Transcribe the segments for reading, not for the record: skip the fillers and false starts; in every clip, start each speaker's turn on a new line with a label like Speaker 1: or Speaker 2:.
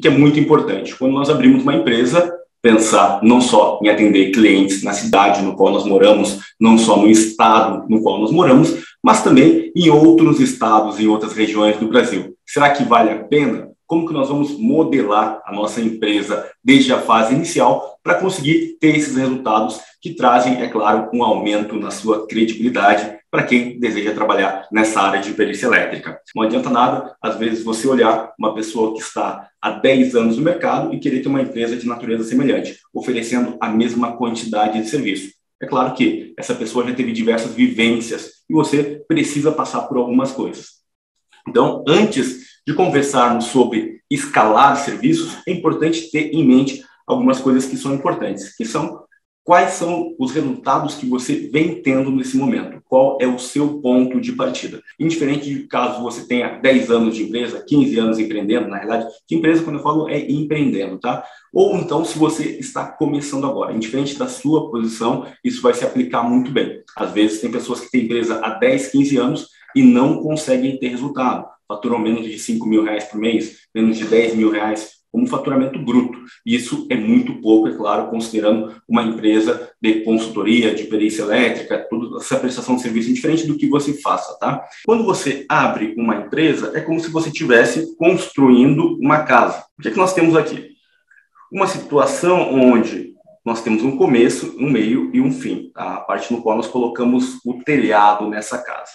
Speaker 1: que é muito importante? Quando nós abrimos uma empresa, pensar não só em atender clientes na cidade no qual nós moramos, não só no estado no qual nós moramos, mas também em outros estados e outras regiões do Brasil. Será que vale a pena? Como que nós vamos modelar a nossa empresa desde a fase inicial para conseguir ter esses resultados que trazem, é claro, um aumento na sua credibilidade para quem deseja trabalhar nessa área de perícia elétrica. Não adianta nada, às vezes, você olhar uma pessoa que está há 10 anos no mercado e querer ter uma empresa de natureza semelhante, oferecendo a mesma quantidade de serviço. É claro que essa pessoa já teve diversas vivências e você precisa passar por algumas coisas. Então, antes de conversarmos sobre escalar serviços, é importante ter em mente algumas coisas que são importantes, que são quais são os resultados que você vem tendo nesse momento, qual é o seu ponto de partida. Indiferente de caso você tenha 10 anos de empresa, 15 anos empreendendo, na realidade, de empresa, quando eu falo, é empreendendo, tá? Ou então, se você está começando agora, indiferente da sua posição, isso vai se aplicar muito bem. Às vezes, tem pessoas que têm empresa há 10, 15 anos e não conseguem ter resultado. Faturam menos de 5 mil reais por mês, menos de 10 mil reais como faturamento bruto. Isso é muito pouco, é claro, considerando uma empresa de consultoria, de perícia elétrica, toda essa prestação de serviço, diferente do que você faça, tá? Quando você abre uma empresa, é como se você estivesse construindo uma casa. O que é que nós temos aqui? Uma situação onde nós temos um começo, um meio e um fim, tá? A parte no qual nós colocamos o telhado nessa casa.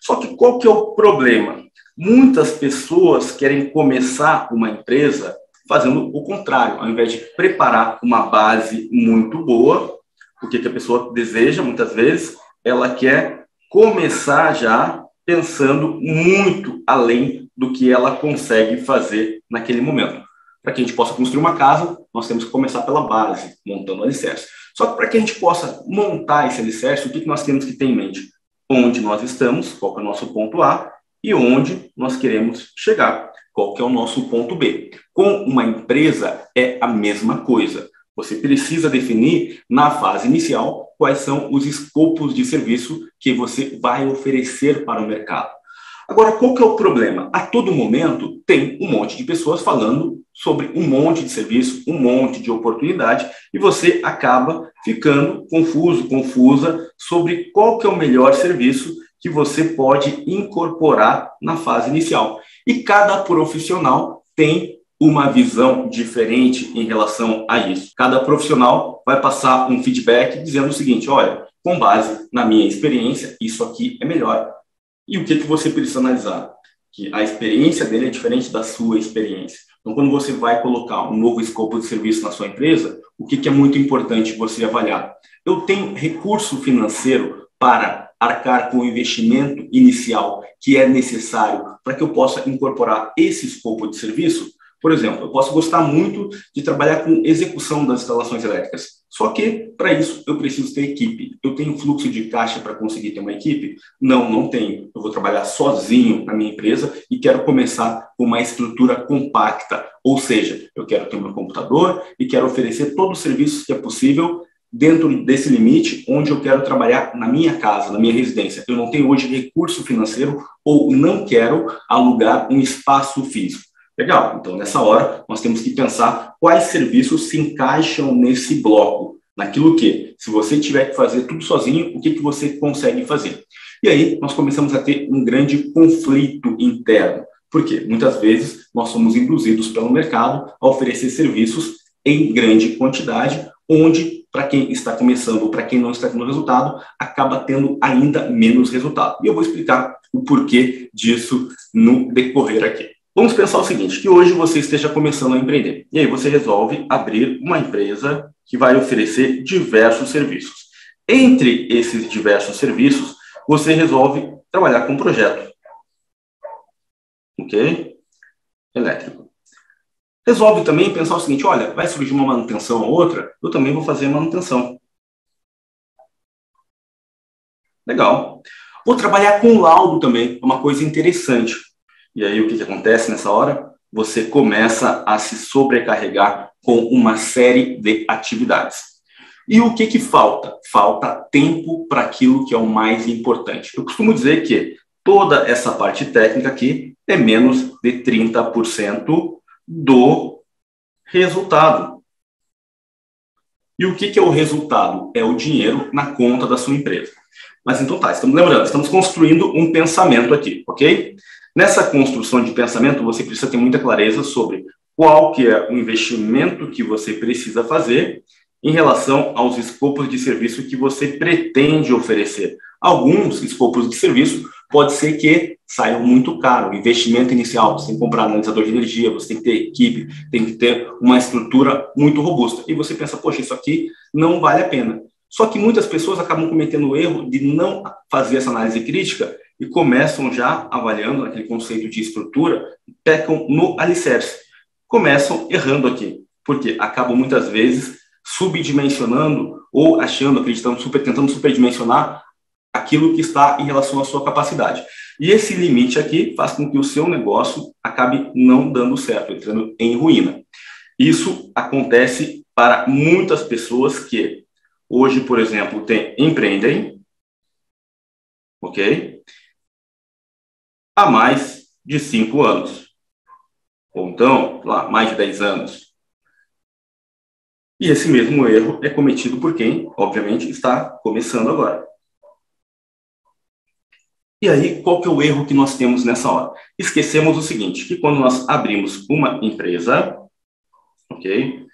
Speaker 1: Só que qual que é o problema? Muitas pessoas querem começar uma empresa fazendo o contrário, ao invés de preparar uma base muito boa, o que a pessoa deseja, muitas vezes, ela quer começar já pensando muito além do que ela consegue fazer naquele momento. Para que a gente possa construir uma casa, nós temos que começar pela base, montando o alicerce. Só que para que a gente possa montar esse alicerce, o que nós temos que ter em mente? Onde nós estamos, qual é o nosso ponto A, e onde nós queremos chegar, qual que é o nosso ponto B. Com uma empresa é a mesma coisa. Você precisa definir na fase inicial quais são os escopos de serviço que você vai oferecer para o mercado. Agora, qual que é o problema? A todo momento tem um monte de pessoas falando sobre um monte de serviço, um monte de oportunidade, e você acaba ficando confuso, confusa sobre qual que é o melhor serviço que você pode incorporar na fase inicial. E cada profissional tem uma visão diferente em relação a isso. Cada profissional vai passar um feedback dizendo o seguinte: olha, com base na minha experiência, isso aqui é melhor. E o que você precisa analisar? Que a experiência dele é diferente da sua experiência. Então, quando você vai colocar um novo escopo de serviço na sua empresa, o que é muito importante você avaliar? Eu tenho recurso financeiro para arcar com o investimento inicial que é necessário para que eu possa incorporar esse escopo de serviço? Por exemplo, eu posso gostar muito de trabalhar com execução das instalações elétricas. Só que, para isso, eu preciso ter equipe. Eu tenho fluxo de caixa para conseguir ter uma equipe? Não, não tenho. Eu vou trabalhar sozinho na minha empresa e quero começar com uma estrutura compacta. Ou seja, eu quero ter meu computador e quero oferecer todos os serviços que é possível dentro desse limite onde eu quero trabalhar na minha casa, na minha residência. Eu não tenho hoje recurso financeiro ou não quero alugar um espaço físico. Legal, então nessa hora nós temos que pensar quais serviços se encaixam nesse bloco, naquilo que, se você tiver que fazer tudo sozinho, o que você consegue fazer. E aí nós começamos a ter um grande conflito interno, porque muitas vezes nós somos induzidos pelo mercado a oferecer serviços em grande quantidade, onde, para quem está começando ou para quem não está tendo resultado, acaba tendo ainda menos resultado. E eu vou explicar o porquê disso no decorrer aqui. Vamos pensar o seguinte, que hoje você esteja começando a empreender. E aí você resolve abrir uma empresa que vai oferecer diversos serviços. Entre esses diversos serviços, você resolve trabalhar com um projeto. Ok? Elétrico. Resolve também pensar o seguinte, olha, vai surgir uma manutenção ou outra, eu também vou fazer manutenção. Legal. Vou trabalhar com laudo também, é uma coisa interessante. E aí o que acontece nessa hora? Você começa a se sobrecarregar com uma série de atividades. E o que falta? Falta tempo para aquilo que é o mais importante. Eu costumo dizer que toda essa parte técnica aqui é menos de 30% do resultado. E o que é o resultado? É o dinheiro na conta da sua empresa. Mas então tá, estamos construindo um pensamento aqui, ok? Nessa construção de pensamento, você precisa ter muita clareza sobre qual que é o investimento que você precisa fazer em relação aos escopos de serviço que você pretende oferecer. Alguns escopos de serviço pode ser que saiam muito caro. O investimento inicial, você tem que comprar analisador de energia, você tem que ter equipe, tem que ter uma estrutura muito robusta. E você pensa, poxa, isso aqui não vale a pena. Só que muitas pessoas acabam cometendo o erro de não fazer essa análise crítica e começam já avaliando aquele conceito de estrutura, pecam no alicerce. Começam errando aqui, porque acabam muitas vezes subdimensionando ou achando, acreditando, tentando superdimensionar aquilo que está em relação à sua capacidade. E esse limite aqui faz com que o seu negócio acabe não dando certo, entrando em ruína. Isso acontece para muitas pessoas que hoje, por exemplo, empreendem, ok? Há mais de 5 anos. Ou então, lá, mais de 10 anos. E esse mesmo erro é cometido por quem, obviamente, está começando agora. E aí, qual que é o erro que nós temos nessa hora? Esquecemos o seguinte, que quando nós abrimos uma empresa, ok?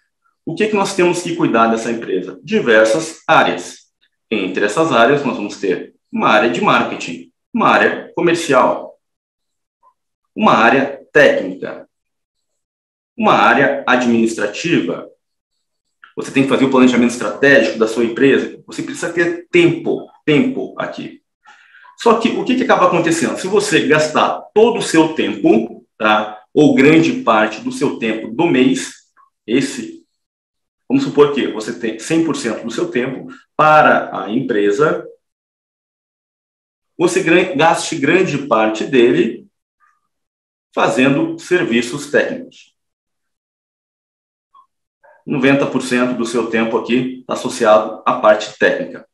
Speaker 1: O que nós temos que cuidar dessa empresa? Diversas áreas. Entre essas áreas, nós vamos ter uma área de marketing, uma área comercial, uma área técnica, uma área administrativa. Você tem que fazer o planejamento estratégico da sua empresa. Você precisa ter tempo aqui. Só que o que acaba acontecendo? Se você gastar todo o seu tempo, tá? Ou grande parte do seu tempo do mês, vamos supor que você tem 100% do seu tempo para a empresa, você gaste grande parte dele fazendo serviços técnicos. 90% do seu tempo aqui está associado à parte técnica.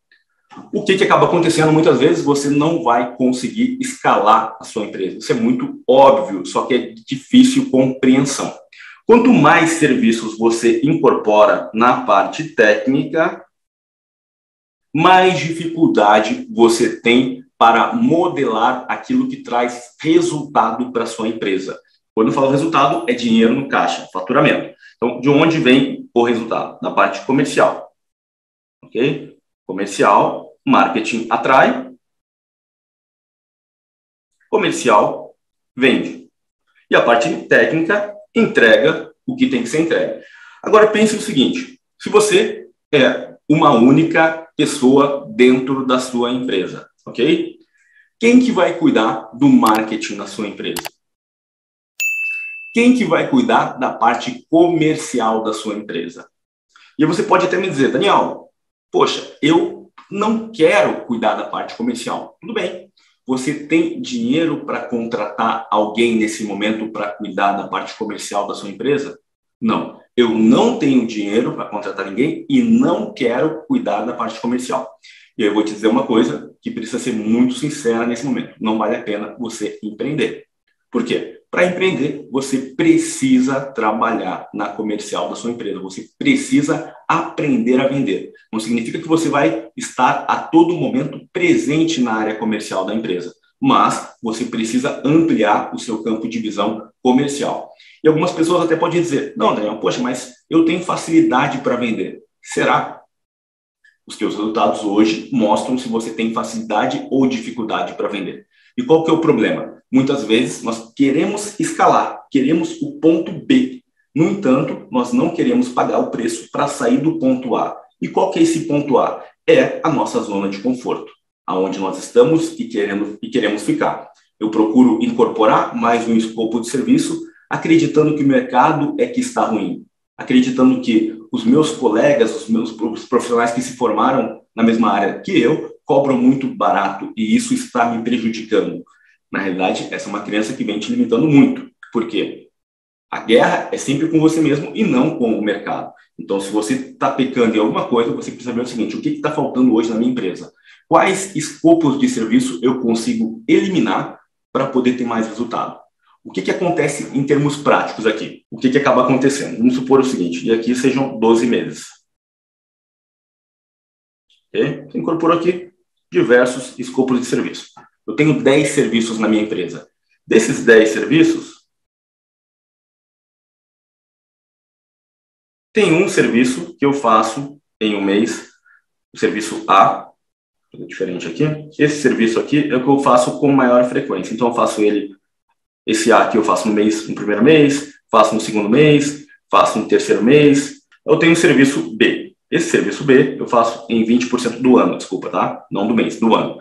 Speaker 1: O que acaba acontecendo muitas vezes? Você não vai conseguir escalar a sua empresa. Isso é muito óbvio, só que é difícil compreensão. Quanto mais serviços você incorpora na parte técnica, mais dificuldade você tem para modelar aquilo que traz resultado para a sua empresa. Quando eu falo resultado, é dinheiro no caixa, faturamento. Então, de onde vem o resultado? Da parte comercial. Ok? Comercial, marketing atrai. Comercial, vende. E a parte técnica entrega o que tem que ser entregue. Agora, pense o seguinte. Se você é uma única pessoa dentro da sua empresa, ok? Quem que vai cuidar do marketing na sua empresa? Quem que vai cuidar da parte comercial da sua empresa? E você pode até me dizer, Daniel, poxa, eu não quero cuidar da parte comercial. Tudo bem. Você tem dinheiro para contratar alguém nesse momento para cuidar da parte comercial da sua empresa? Não. Eu não tenho dinheiro para contratar ninguém e não quero cuidar da parte comercial. E eu vou te dizer uma coisa que precisa ser muito sincera nesse momento. Não vale a pena você empreender. Por quê? Para empreender, você precisa trabalhar na comercial da sua empresa. Você precisa aprender a vender. Não significa que você vai estar a todo momento presente na área comercial da empresa, mas você precisa ampliar o seu campo de visão comercial. E algumas pessoas até podem dizer, não, Daniel, poxa, mas eu tenho facilidade para vender. Será? Os seus resultados hoje mostram se você tem facilidade ou dificuldade para vender. E qual que é o problema? Muitas vezes nós queremos escalar, queremos o ponto B. No entanto, nós não queremos pagar o preço para sair do ponto A. E qual que é esse ponto A? É a nossa zona de conforto, aonde nós estamos e queremos ficar. Eu procuro incorporar mais um escopo de serviço, acreditando que o mercado é que está ruim, acreditando que os meus colegas, os profissionais que se formaram na mesma área que eu, cobram muito barato e isso está me prejudicando. Na realidade, essa é uma crença que vem te limitando muito. Por quê? A guerra é sempre com você mesmo e não com o mercado. Então, se você está pecando em alguma coisa, você precisa ver o seguinte, o que está faltando hoje na minha empresa? Quais escopos de serviço eu consigo eliminar para poder ter mais resultado? O que acontece em termos práticos aqui? O que acaba acontecendo? Vamos supor o seguinte, e aqui sejam 12 meses. Okay? Você incorporou aqui diversos escopos de serviço. Eu tenho 10 serviços na minha empresa. Desses 10 serviços, tem um serviço que eu faço em um mês, o serviço A, diferente aqui. Esse serviço aqui é o que eu faço com maior frequência. Então, eu faço esse A aqui eu faço no primeiro mês, faço no segundo mês, faço no terceiro mês. Eu tenho o serviço B. Esse serviço B eu faço em 20% do ano, desculpa, tá? Não do mês, do ano.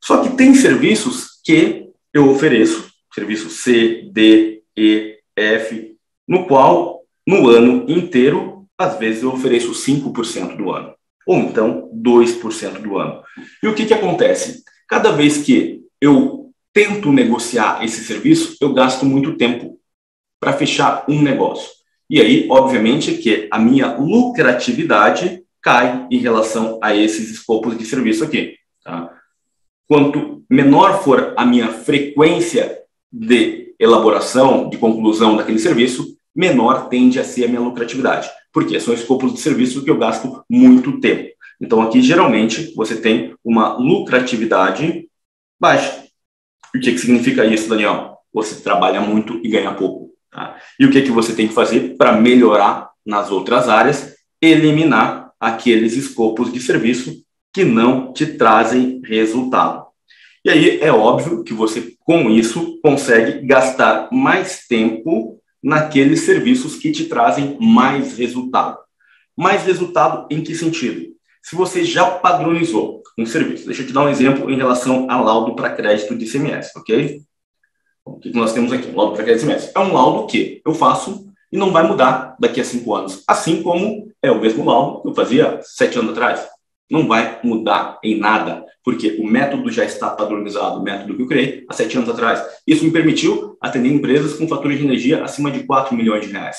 Speaker 1: Só que tem serviços que eu ofereço, serviço C, D, E, F, no qual, no ano inteiro, às vezes eu ofereço 5% do ano, ou então 2% do ano. E o que acontece? Cada vez que eu tento negociar esse serviço, eu gasto muito tempo para fechar um negócio. E aí, obviamente, que a minha lucratividade cai em relação a esses escopos de serviço aqui. Tá? Quanto menor for a minha frequência de elaboração, de conclusão daquele serviço, menor tende a ser a minha lucratividade. Porque são escopos de serviço que eu gasto muito tempo. Então, aqui, geralmente, você tem uma lucratividade baixa. O que significa isso, Daniel? Você trabalha muito e ganha pouco. Tá? E o que você tem que fazer para melhorar nas outras áreas? Eliminar aqueles escopos de serviço que não te trazem resultado. E aí é óbvio que você, com isso, consegue gastar mais tempo naqueles serviços que te trazem mais resultado. Mais resultado em que sentido? Se você já padronizou um serviço, deixa eu te dar um exemplo em relação a laudo para crédito de ICMS, ok? O que nós temos aqui? Laudo para crédito de ICMS. É um laudo que eu faço e não vai mudar daqui a 5 anos, assim como é o mesmo laudo que eu fazia 7 anos atrás. Não vai mudar em nada, porque o método já está padronizado, o método que eu criei há 7 anos atrás. Isso me permitiu atender empresas com faturas de energia acima de 4 milhões de reais.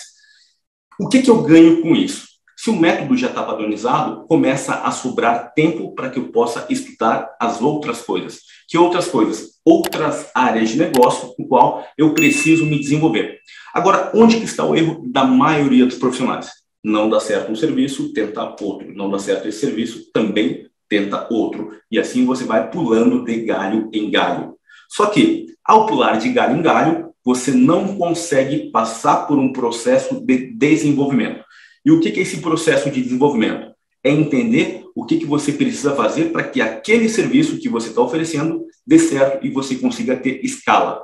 Speaker 1: O que eu ganho com isso? Se o método já está padronizado, começa a sobrar tempo para que eu possa estudar as outras coisas. Que outras coisas? Outras áreas de negócio com qual eu preciso me desenvolver. Agora, onde que está o erro da maioria dos profissionais? Não dá certo um serviço, tenta outro. Não dá certo esse serviço, também tenta outro. E assim você vai pulando de galho em galho. Só que, ao pular de galho em galho, você não consegue passar por um processo de desenvolvimento. E o que é esse processo de desenvolvimento? É entender o que você precisa fazer para que aquele serviço que você está oferecendo dê certo e você consiga ter escala.